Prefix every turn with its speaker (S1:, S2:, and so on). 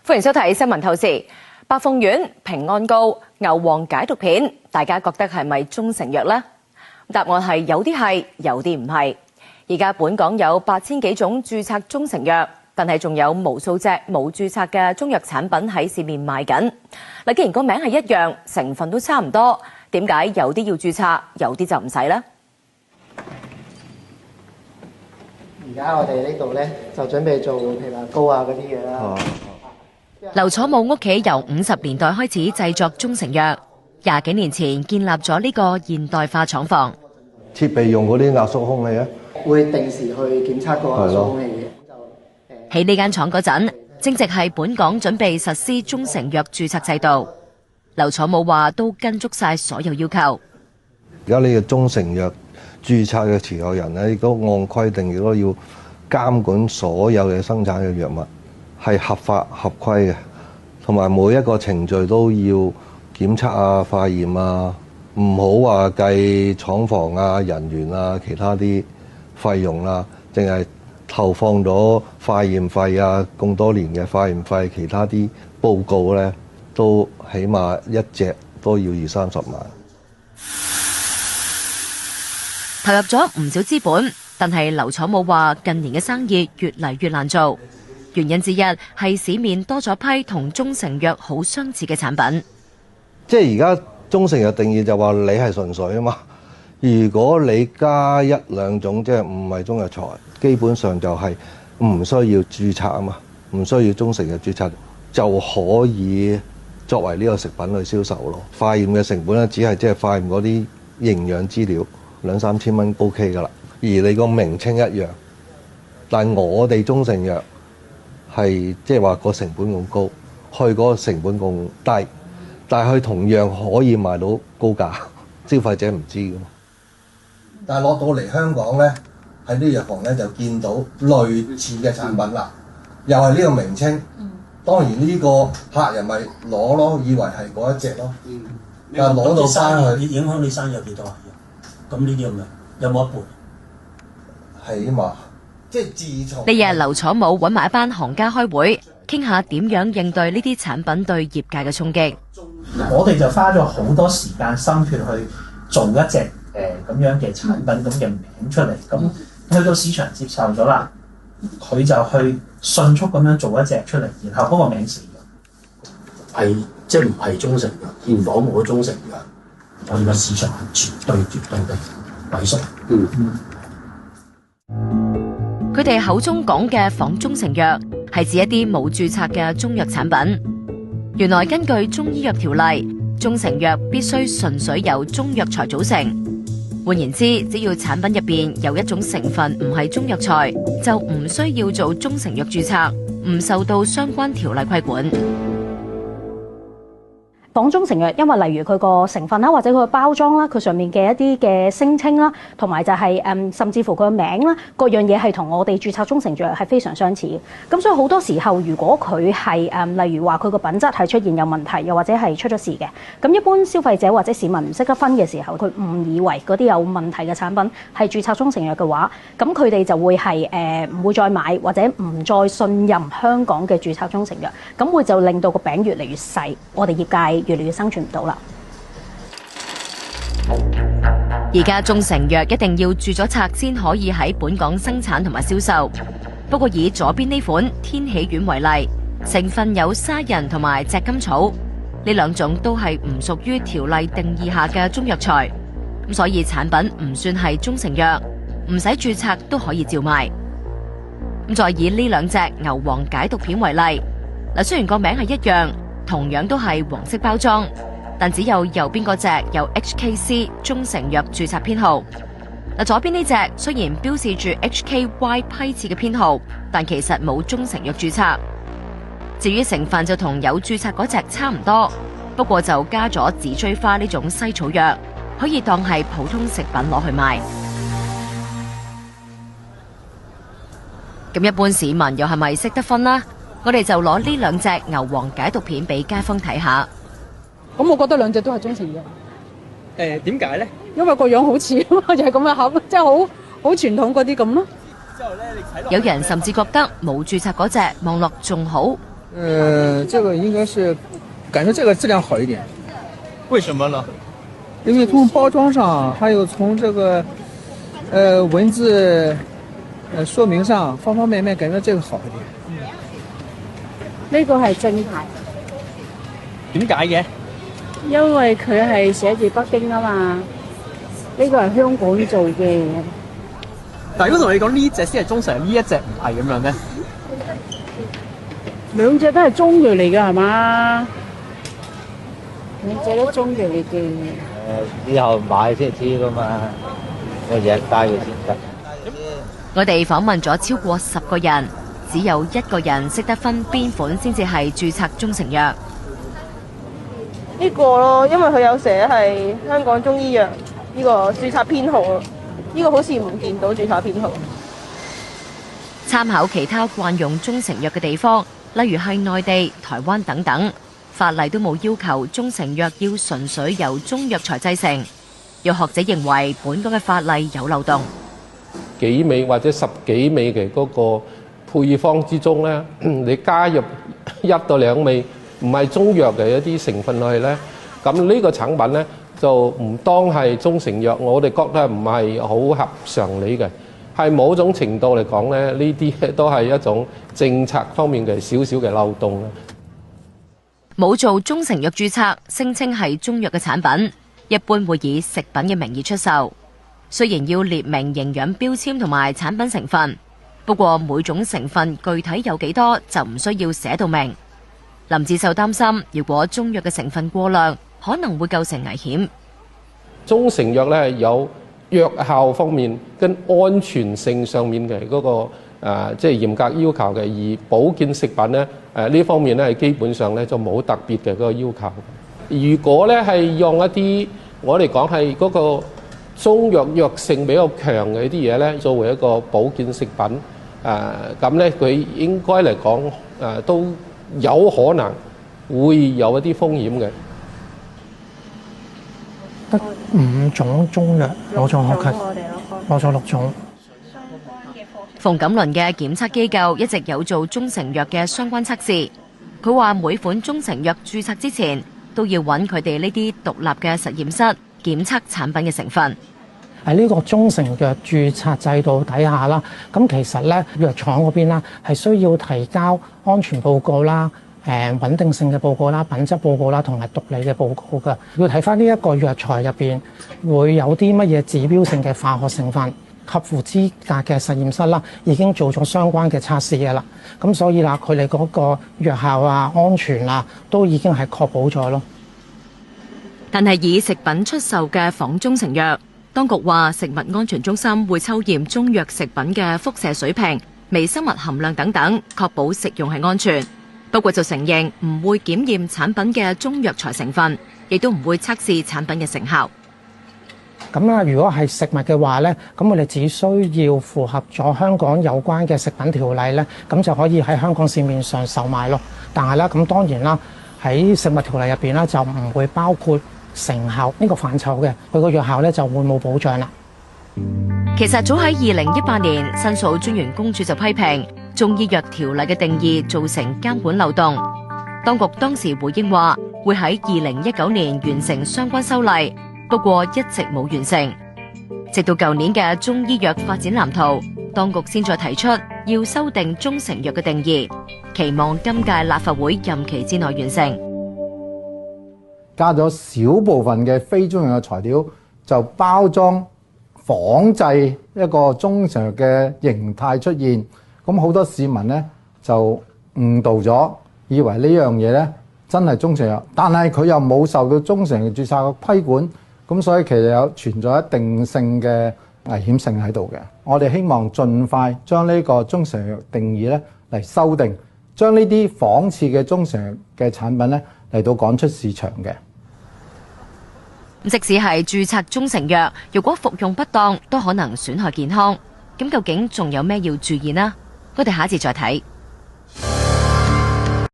S1: 歡迎收睇新聞透視。白鳳丸、平安膏、牛黃解毒片，大家覺得係咪中成藥呢？答案係有啲係，有啲唔係。而家本港有8000幾種註冊中成藥，但係仲有無數隻冇註冊嘅中藥產品喺市面賣緊。既然個名係一樣，成分都差唔多，點解有啲要註冊，有啲就唔使呢？
S2: 而家我哋呢度咧就準備做枇杷膏啊嗰啲嘢啦。
S1: 劉楚武屋企由50年代開始製作中成藥，20幾年前建立咗呢個現代化廠房。
S3: 設備用嗰啲壓縮空氣啊，
S2: 會定時去檢測個壓縮空氣嘅。
S1: 喺呢間廠嗰陣，正值係本港準備實施中成藥註冊制度。劉楚武話都跟足晒所有要求。
S3: 而家呢個中成藥註冊嘅持有人咧，亦都按規定，亦都要監管所有嘅生產嘅藥物係合法合規嘅，同埋每一個程序都要檢測啊、化驗啊，唔好話計廠房啊、人員啊、其他啲費用啦，淨係投放咗化驗費啊，咁多年嘅化驗費，其他啲報告咧都起碼一隻都要20-30萬。
S1: 投入咗唔少資本，但係劉楚武話近年嘅生意越嚟越難做，原因之一係市面多咗批同中成藥好相似嘅產品。
S3: 即係而家中成藥定義就話你係純粹啊嘛，如果你加1、2種即係唔係中藥材，基本上就係唔需要註冊啊嘛，唔需要中成藥註冊就可以作為呢個食品去銷售咯。化驗嘅成本咧，只係即係化驗嗰啲營養資料，2-3千蚊 OK 噶啦。而你個名稱一樣，但我哋中成藥係即係話個成本咁高，佢嗰個成本咁低，但係佢同樣可以賣到高價，消費者唔知噶嘛。但係落到嚟香港咧，喺啲藥房咧就見到類似嘅產品啦，又係呢個名稱。當然呢個客人咪攞咯，以為係嗰一隻咯。但係攞到翻去，
S4: 影響你生意有幾多啊？咁呢啲咁嘅有冇一半？
S3: 起碼即係自從
S1: 呢日劉楚武揾埋一班行家開會，傾下點樣應對呢啲產品對業界嘅衝擊。
S4: 我哋就花咗好多時間心血去做一隻咁樣嘅產品咁嘅名出嚟，咁去到市場接受咗啦，佢就去迅速咁樣做一隻出嚟，然後嗰個名死咗，係即係唔係中成藥，現房冇中成藥，我哋個市場係絕對嘅萎縮。
S1: 佢哋口中講嘅仿中成藥係指一啲冇註冊嘅中藥產品。原來根據中醫藥條例，中成藥必須純粹由中藥材組成。換言之，只要產品入邊有一種成分唔係中藥材，就唔需要做中成藥註冊，唔受到相關條例規管。
S5: 仿中成藥，因為例如佢個成分啦，或者佢個包裝啦，佢上面嘅一啲嘅聲稱啦，同埋就係甚至乎佢個名啦，各樣嘢係同我哋註冊中成藥係非常相似嘅。咁所以好多時候，如果佢係例如話佢個品質係出現有問題，又或者係出咗事嘅，咁一般消費者或者市民唔識得分嘅時候，佢誤以為嗰啲有問題嘅產品係註冊中成藥嘅話，咁佢哋就會係唔會再買，或者唔再信任香港嘅註冊中成藥，咁會就令到個餅越嚟越細，我哋業界越嚟越生存唔到啦。
S1: 而家中成藥一定要註咗冊先可以喺本港生產同埋銷售。不過以左邊呢款天喜丸為例，成分有沙仁同埋炙甘草，呢兩種都係唔屬於條例定義下嘅中藥材，咁所以產品唔算係中成藥，唔使註冊都可以照賣。咁再以呢兩隻牛黃解毒片為例，雖然個名係一樣，同樣都係黃色包裝，但只有右邊嗰隻有 HKC 中成藥註冊編號。左邊呢隻雖然標示住 HKY 批次嘅編號，但其實冇中成藥註冊。至於成分就同有註冊嗰隻差唔多，不過就加咗紫錐花呢種西草藥，可以當係普通食品攞去賣。咁一般市民又係咪識得分呢？我哋就攞呢兩隻牛黃解毒片俾街坊睇下。
S6: 咁我覺得兩隻都係中成藥。
S7: 點解咧？
S6: 因為個樣好似就係咁嘅盒，即係好傳統嗰啲咁咯。
S7: 之後咧，你睇落
S1: 有人甚至覺得冇註冊嗰隻望落仲好，
S7: 这个应该是，感觉这个质量好一点。为什么呢？因为从包裝上，還有從這個，文字，說明上，方方面面，感覺這個好一點。
S6: 呢個係正牌，
S7: 點解嘅？
S6: 因為佢係寫住北京啊嘛，呢個係香港做嘅。
S7: 但如果同你講呢隻先係中成，呢一隻唔係咁樣咧？
S6: 兩隻都係中藥嚟㗎係嘛？兩隻都中藥嚟嘅。
S8: 之後買先知㗎嘛，我日帶佢先得。
S1: 我哋訪問咗超過10個人，只有1個人識得分邊款先至係註冊中成藥。
S9: 呢個咯，因為佢有寫係香港中醫藥呢個註冊編號咯，呢個好似唔見到註冊編號。
S1: 參考其他慣用中成藥嘅地方，例如係內地、台灣等等，法例都冇要求中成藥要純粹由中藥材製成。有學者認為本港嘅法例有漏洞。
S10: 幾味或者10幾味嘅嗰個配方之中咧，你加入1到2味唔係中藥嘅一啲成分落去咧，咁呢個產品咧就唔當係中成藥，我哋覺得唔係好合常理嘅。係某種程度嚟講咧，呢啲都係一種政策方面嘅少少嘅漏洞啦。
S1: 冇做中成藥註冊，聲稱係中藥嘅產品，一般會以食品嘅名義出售。雖然要列明營養標籤同埋產品成分，不過每種成分具體有幾多就唔需要寫到明。林志秀擔心，如果中藥嘅成分過量，可能會構成危險。
S10: 中成藥咧有藥效方面跟安全性上面嘅嗰個即係嚴格要求嘅，而保健食品咧呢方面咧係基本上咧就冇特別嘅嗰個要求。如果咧係用一啲我哋講係嗰個中藥藥性比較強嘅一啲嘢咧，作為一個保健食品，咁咧佢應該嚟講都有可能會有一啲風險嘅。
S11: 得5種中藥攞咗6級，攞咗6種。
S1: 馮錦麟嘅檢測機構一直有做中成藥嘅相關測試。佢話每款中成藥註冊之前，都要揾佢哋呢啲獨立嘅實驗室檢測產品嘅成分。
S11: 喺呢個中成藥註冊制度底下啦，咁其實咧藥廠嗰邊啦係需要提交安全報告啦、穩定性嘅報告啦、品質報告啦同埋毒理嘅報告㗎。要睇翻呢一個藥材入邊會有啲乜嘢指標性嘅化學成分，合乎資格嘅實驗室啦已經做咗相關嘅測試嘅啦。咁所以啦，佢哋嗰個藥效啊、安全啊都已經係確保咗咯。
S1: 但係以食品出售嘅仿中成藥，當局話食物安全中心會抽驗中藥食品嘅輻射水平、微生物含量等等，確保食用係安全。不過就承認唔會檢驗產品嘅中藥材成分，亦都唔會測試產品嘅成效。
S11: 咁啦，如果係食物嘅話咧，咁我哋只需要符合咗香港有關嘅食品條例咧，咁就可以喺香港市面上售賣咯。但係咧，咁當然啦，喺食物條例入邊咧就唔會包括成效呢個範疇嘅，佢個藥效咧就會冇保障啦。
S1: 其實早喺2018年，申訴專員公署就批評中醫藥條例嘅定義造成監管漏洞。當局當時回應話，會喺2019年完成相關修例，不過一直冇完成。直到舊年嘅中醫藥發展藍圖，當局先再提出要修訂中成藥嘅定義，期望今屆立法會任期之內完成。
S12: 加咗少部分嘅非中藥嘅材料，就包裝仿製一個中成藥嘅形態出現，咁好多市民咧就誤導咗，以為呢樣嘢咧真係中成藥，但係佢又冇受到中成藥註冊嘅規管，咁所以其實有存在一定性嘅危險性喺度嘅。我哋希望盡快將呢個中成藥定義咧嚟修訂，將呢啲仿似嘅中成藥嘅產品咧嚟到趕出市場嘅。
S1: 即使係註冊中成藥，如果服用不當，都可能損害健康。咁究竟仲有咩要注意呢？我哋下一次再睇。